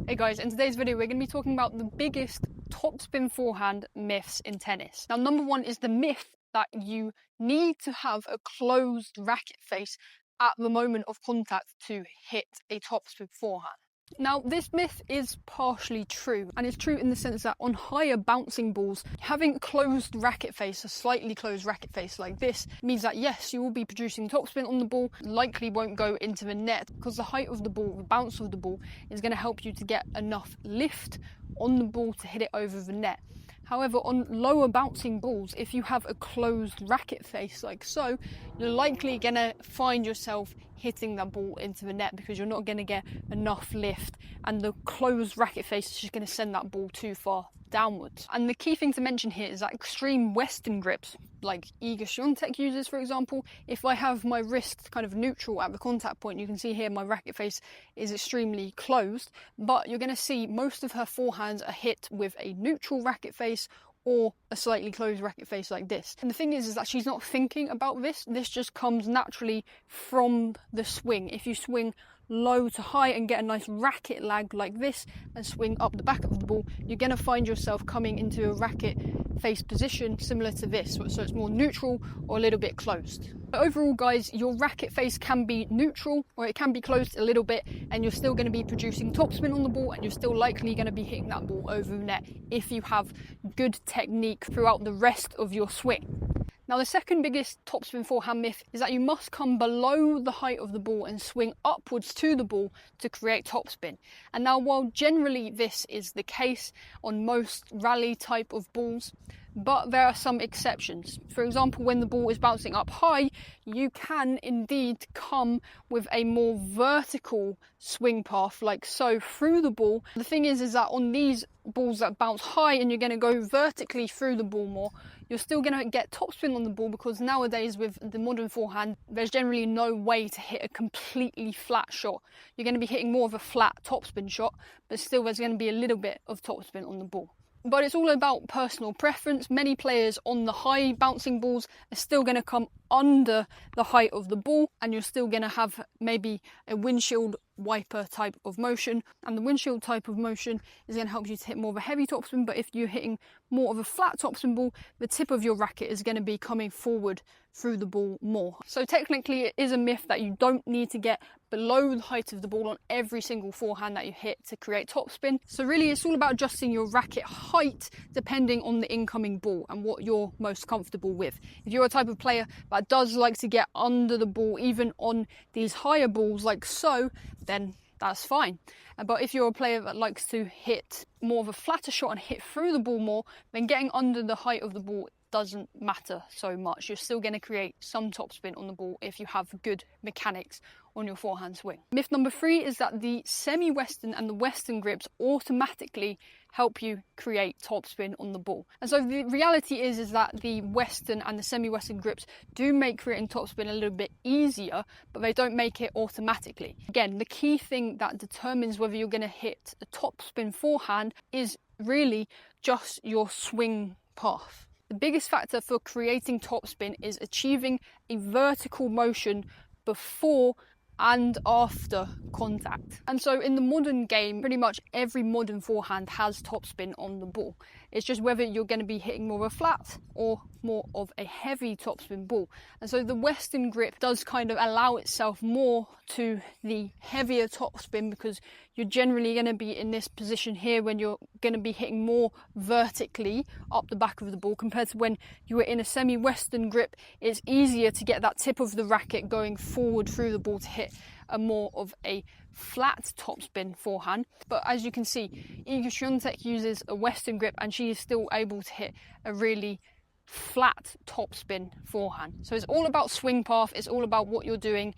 Hey guys, in today's video we're going to be talking about the biggest topspin forehand myths in tennis. Now, number one is the myth that you need to have a closed racket face at the moment of contact to hit a topspin forehand. Now, this myth is partially true, and it's true in the sense that on higher bouncing balls, having a closed racket face, a slightly closed racket face like this, means that yes, you will be producing topspin on the ball, likely won't go into the net, because the height of the ball, the bounce of the ball, is going to help you to get enough lift on the ball to hit it over the net. However, on lower bouncing balls, if you have a closed racket face like so, you're likely going to find yourself hitting that ball into the net because you're not going to get enough lift, and the closed racket face is just going to send that ball too far downwards. And the key thing to mention here is that extreme Western grips, like Iga Swiatek uses, for example, if I have my wrist kind of neutral at the contact point, you can see here my racket face is extremely closed, but you're going to see most of her forehands are hit with a neutral racket face or a slightly closed racket face like this. And the thing is that she's not thinking about this. This just comes naturally from the swing. If you swing low to high and get a nice racket lag like this and swing up the back of the ball, you're going to find yourself coming into a racket face position similar to this, so it's more neutral or a little bit closed. But overall, guys, your racket face can be neutral or it can be closed a little bit, and you're still going to be producing topspin on the ball, and you're still likely going to be hitting that ball over the net if you have good technique throughout the rest of your swing. Now, the second biggest topspin forehand myth is that you must come below the height of the ball and swing upwards to the ball to create topspin. And now, while generally this is the case on most rally type of balls, but there are some exceptions. For example, when the ball is bouncing up high, you can indeed come with a more vertical swing path like so through the ball. The thing is that on these balls that bounce high and you're going to go vertically through the ball more, you're still going to get topspin on the ball, because nowadays with the modern forehand, there's generally no way to hit a completely flat shot. You're going to be hitting more of a flat topspin shot, but still there's going to be a little bit of topspin on the ball. But it's all about personal preference. Many players on the high bouncing balls are still going to come under the height of the ball, and you're still going to have maybe a windshield wiper type of motion, and the windshield type of motion is going to help you to hit more of a heavy topspin. But if you're hitting more of a flat topspin ball, the tip of your racket is going to be coming forward through the ball more. So technically it is a myth that you don't need to get below the height of the ball on every single forehand that you hit to create topspin. So really it's all about adjusting your racket height depending on the incoming ball and what you're most comfortable with. If you're a type of player that does like to get under the ball even on these higher balls like so, then that's fine. But if you're a player that likes to hit more of a flatter shot and hit through the ball more, then getting under the height of the ball doesn't matter so much. You're still going to create some topspin on the ball if you have good mechanics on your forehand swing. Myth number 3 is that the semi-Western and the Western grips automatically help you create topspin on the ball. And so the reality is that the Western and the semi-Western grips do make creating topspin a little bit easier, but they don't make it automatically. Again, the key thing that determines whether you're going to hit a topspin forehand is really just your swing path. The biggest factor for creating topspin is achieving a vertical motion before and after contact. And so in the modern game, pretty much every modern forehand has topspin on the ball. It's just whether you're going to be hitting more of a flat or more of a heavy topspin ball. And so the Western grip does kind of allow itself more to the heavier topspin, because you're generally going to be in this position here when you're going to be hitting more vertically up the back of the ball, compared to when you were in a semi-Western grip. It's easier to get that tip of the racket going forward through the ball to hit a more of a flat topspin forehand. But as you can see, Iga Swiatek uses a Western grip and she is still able to hit a really flat topspin forehand. So it's all about swing path, it's all about what you're doing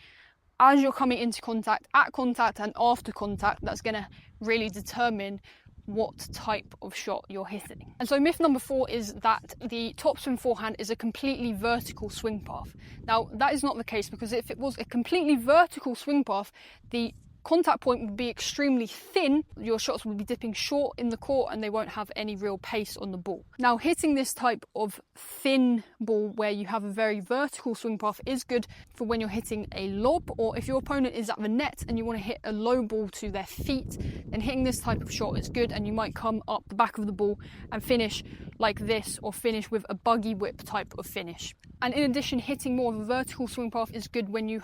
as you're coming into contact, at contact and after contact. That's going to really determine what type of shot you're hitting. And so myth number 4 is that the topspin forehand is a completely vertical swing path. Now, that is not the case, because if it was a completely vertical swing path, the contact point would be extremely thin, your shots will be dipping short in the court and they won't have any real pace on the ball. Now, hitting this type of thin ball where you have a very vertical swing path is good for when you're hitting a lob, or if your opponent is at the net and you want to hit a low ball to their feet, then hitting this type of shot is good, and you might come up the back of the ball and finish like this, or finish with a buggy whip type of finish. And in addition, hitting more of a vertical swing path is good when you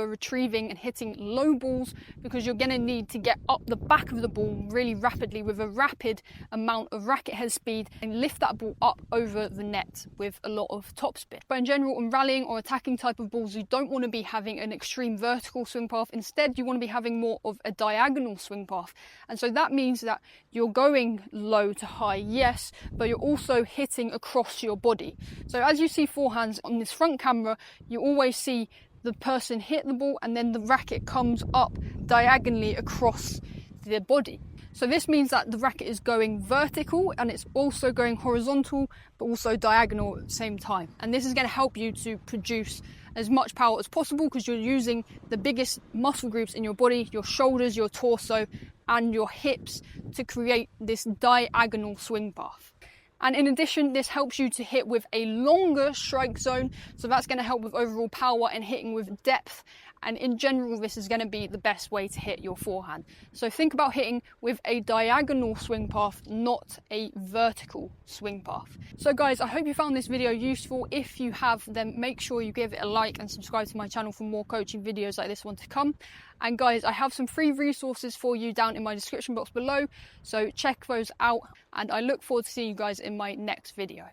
are retrieving and hitting low balls, because you're going to need to get up the back of the ball really rapidly with a rapid amount of racket head speed and lift that ball up over the net with a lot of topspin. But in general, on rallying or attacking type of balls, you don't want to be having an extreme vertical swing path. Instead, you want to be having more of a diagonal swing path. And so that means that you're going low to high, yes, but you're also hitting across your body. So as you see forehands on this front camera, you always see the person hit the ball and then the racket comes up diagonally across their body. So this means that the racket is going vertical and it's also going horizontal, but also diagonal at the same time. And this is going to help you to produce as much power as possible, because you're using the biggest muscle groups in your body, your shoulders, your torso, and your hips, to create this diagonal swing path. And in addition, this helps you to hit with a longer strike zone, so that's going to help with overall power and hitting with depth. And in general, this is going to be the best way to hit your forehand. So think about hitting with a diagonal swing path, not a vertical swing path. So guys, I hope you found this video useful. If you have, then make sure you give it a like and subscribe to my channel for more coaching videos like this one to come. And guys, I have some free resources for you down in my description box below, so check those out, and I look forward to seeing you guys in my next video.